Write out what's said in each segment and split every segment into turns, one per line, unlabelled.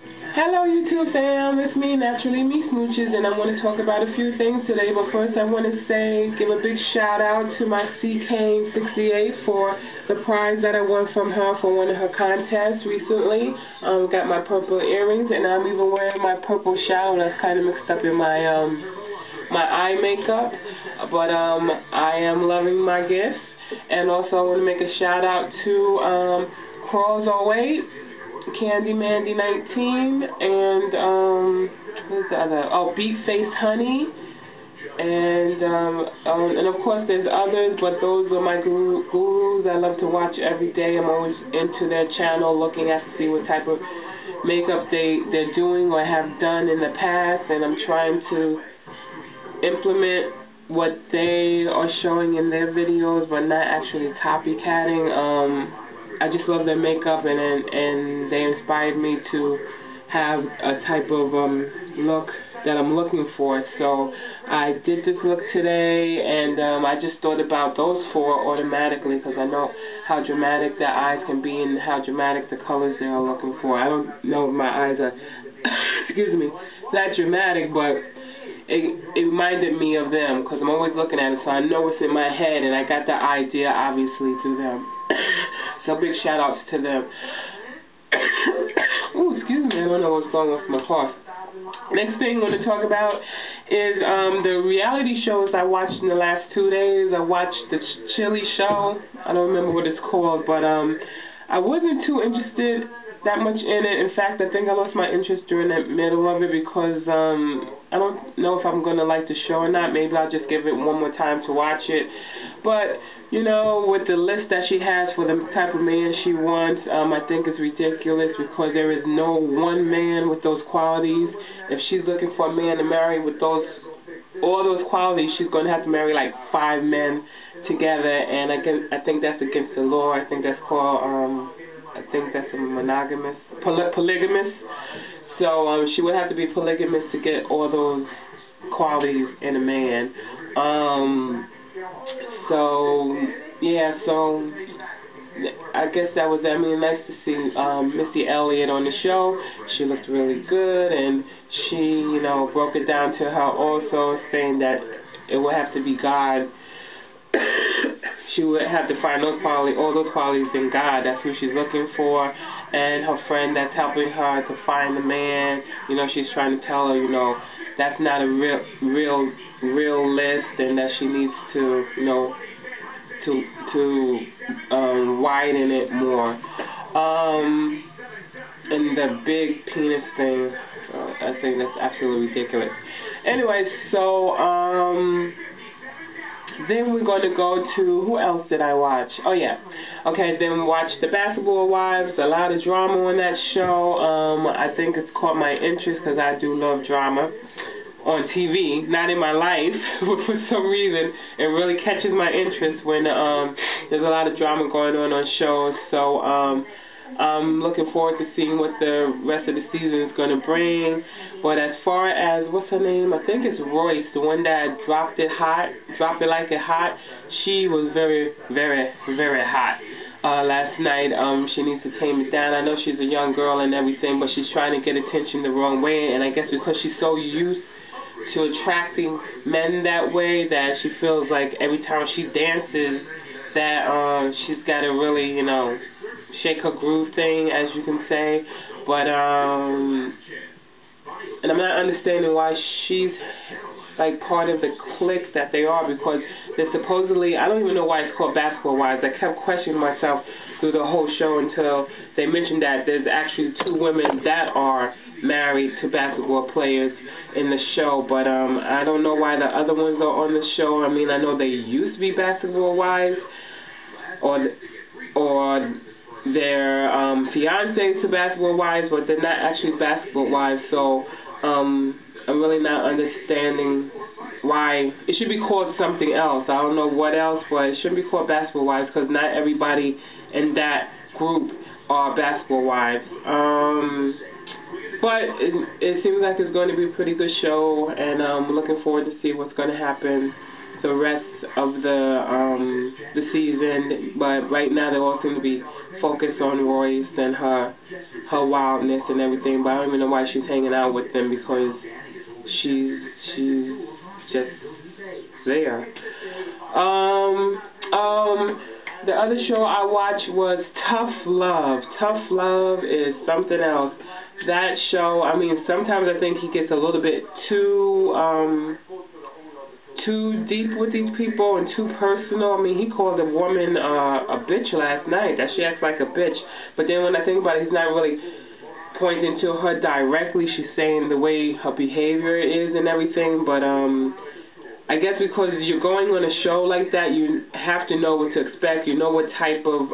Hello YouTube fam, it's me, Naturally Me Smooches, and I want to talk about a few things today, but first I want to give a big shout out to my CK68 for the prize that I won from her for one of her contests recently. Got my purple earrings, and I'm even wearing my purple shadow that's kind of mixed up in my my eye makeup, but I am loving my gifts. And also I want to make a shout out to Crawls08, Candy Mandy 19, and who's the other? Oh, Beat Faced Honey, and of course there's others, but those are my gurus I love to watch every day. I'm always into their channel, looking at to see what type of makeup they're doing or have done in the past, and I'm trying to implement what they are showing in their videos, but not actually copycatting. I just love their makeup, and they inspired me to have a type of look that I'm looking for. So I did this look today, and I just thought about those four automatically because I know how dramatic their eyes can be and how dramatic the colors they are looking for. I don't know if my eyes are, excuse me, that dramatic, but it reminded me of them because I'm always looking at it, so I know what's in my head, and I got the idea obviously through them. So big shout outs to them. Oh, excuse me, I don't know what's going on with my cough. Next thing I want to talk about is the reality shows I watched in the last 2 days. I watched the Chili show. I don't remember what it's called, but I wasn't too interested that much in it. In fact, I think I lost my interest during the middle of it because I don't know if I'm going to like the show or not. Maybe I'll just give it one more time to watch it. But you know, with the list that she has for the type of man she wants, I think it's ridiculous because there is no one man with those qualities. If she's looking for a man to marry with all those qualities, she's going to have to marry like 5 men together, and I think that's against the law. I think that's called, I think that's a monogamous, polygamous. So she would have to be polygamous to get all those qualities in a man. So, yeah, so I guess that was, I mean, nice to see Missy Elliott on the show. She looked really good, and she, you know, broke it down to her also, saying that it would have to be God. She would have to find those qualities, all those qualities in God. That's who she's looking for. And her friend that's helping her to find the man, you know, she's trying to tell her, you know, that's not a real list, and that she needs to, you know, to widen it more. And the big penis thing, I think that's absolutely ridiculous. Anyway, so then we're going to go to, who else did I watch? Oh, yeah. Okay, then watch The Basketball Wives, a lot of drama on that show. I think it's caught my interest because I do love drama on TV, not in my life, but for some reason it really catches my interest when there's a lot of drama going on shows. So I'm looking forward to seeing what the rest of the season is going to bring. But as far as, what's her name? I think it's Royce, the one that dropped it like it hot. She was very, very, very hot last night. She needs to tame it down. I know she's a young girl and everything, but she's trying to get attention the wrong way. And I guess because she's so used to attracting men that way that she feels like every time she dances that she's got to really, you know, shake her groove thing, as you can say. But and I'm not understanding why she's like part of the clique that they are, because they're supposedly, I don't even know why it's called Basketball Wives. I kept questioning myself through the whole show until they mentioned that there's actually 2 women that are married to basketball players in the show, but I don't know why the other ones are on the show. I mean, I know they used to be basketball wives, or their fiancés to basketball wives, but they're not actually basketball wives. So I'm really not understanding why it should be called something else. I don't know what else, but it shouldn't be called basketball wives because not everybody in that group are basketball wives. But it seems like it's going to be a pretty good show, and I'm looking forward to see what's going to happen the rest of the season. But right now they all seem to be focused on Royce and her wildness and everything. But I don't even know why she's hanging out with them, because she's just there. The other show I watched was Tough Love. Tough Love is something else. That show, I mean, sometimes I think he gets a little bit too deep with these people and too personal. I mean, he called a woman a bitch last night, that she acts like a bitch. But then when I think about it, he's not really pointing to her directly. She's saying the way her behavior is and everything. But I guess because you're going on a show like that, you have to know what to expect. You know what type of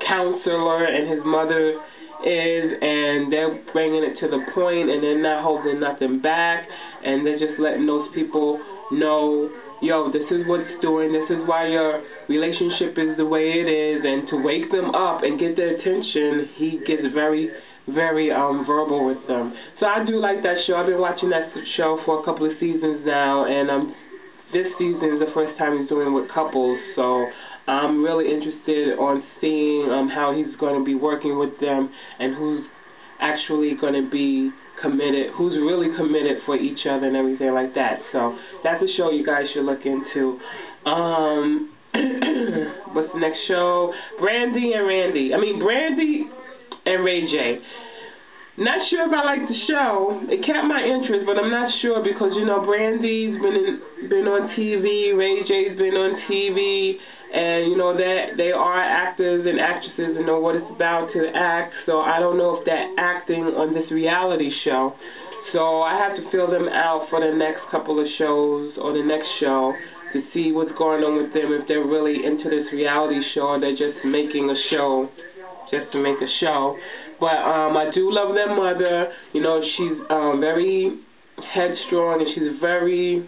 counselor and his mother is, and they're bringing it to the point, and they're not holding nothing back, and they're just letting those people know, yo, this is what's doing, this is why your relationship is the way it is. And to wake them up and get their attention, he gets very, very verbal with them. So I do like that show. I've been watching that show for a couple of seasons now, and this season is the first time he's doing it with couples, so I'm really interested on seeing how he's going to be working with them and who's actually going to be committed, who's really committed for each other and everything like that. So that's a show you guys should look into. What's the next show? Brandy and Ray J. Not sure if I like the show. It kept my interest, but I'm not sure because, you know, Brandy's been on TV, Ray J's been on TV, and, you know, that they are actors and actresses and know what it's about to act, so I don't know if they're acting on this reality show. So I have to fill them out for the next couple of shows or the next show to see what's going on with them, if they're really into this reality show or they're just making a show just to make a show. But I do love their mother. You know, she's very headstrong, and she's very,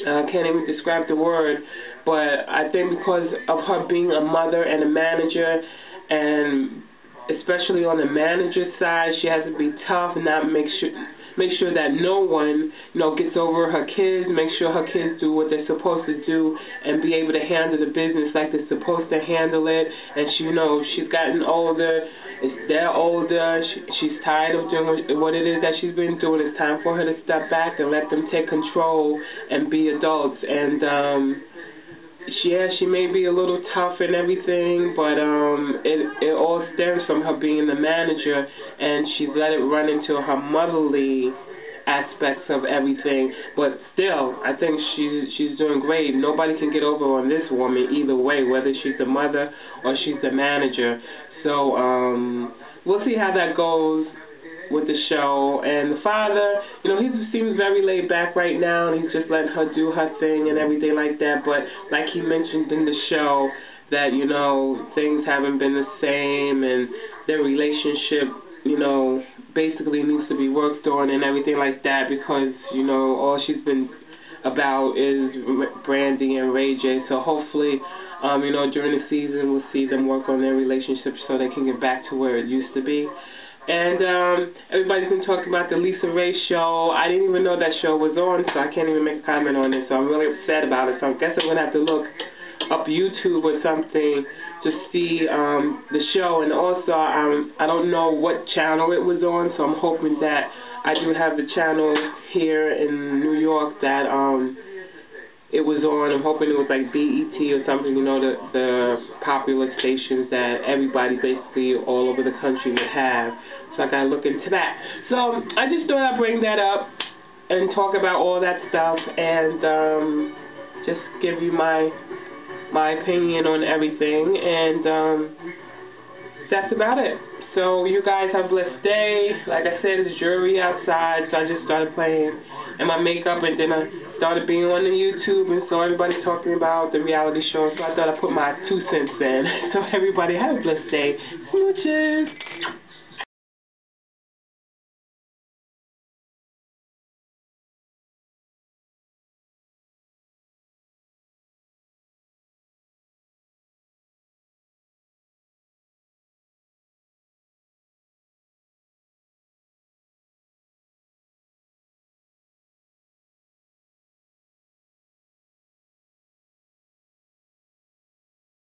can't even describe the word, but I think because of her being a mother and a manager, and especially on the manager side, she has to be tough and not make sure that no one, you know, gets over her kids, make sure her kids do what they're supposed to do and be able to handle the business like they're supposed to handle it. And she, you know, she's gotten older, they're older, she's tired of doing what it is that she's been doing. It's time for her to step back and let them take control and be adults. And she may be a little tough and everything, but it all stems from her being the manager, and she's let it run into her motherly aspects of everything. But still, I think she's doing great. Nobody can get over on this woman either way, whether she's the mother or she's the manager. So we'll see how that goes with the show. And the father, you know, he seems very laid back right now, and he's just letting her do her thing and everything like that. But like he mentioned in the show, that, you know, things haven't been the same, and their relationship, you know, basically needs to be worked on and everything like that, because, you know, all she's been about is Brandy and Ray J. So hopefully, you know, during the season we'll see them work on their relationship so they can get back to where it used to be. And everybody's been talking about the Lisa Ray show. I didn't even know that show was on, so I can't even make a comment on it. So I'm really upset about it. So I guess I'm going to have to look up YouTube or something to see the show. And also, I don't know what channel it was on, so I'm hoping that I do have the channel here in New York that it was on. I'm hoping it was like BET or something, you know, the popular stations that everybody basically all over the country would have. So I got to look into that. So I just thought I'd bring that up and talk about all that stuff, and just give you my opinion on everything, and that's about it. So you guys have a blessed day. Like I said, it's jury outside, so I just started playing in my makeup, and then I started being on the YouTube, and so everybody's talking about the reality show, so I thought I'd put my 2 cents in. So everybody have a blessed day. Smooches.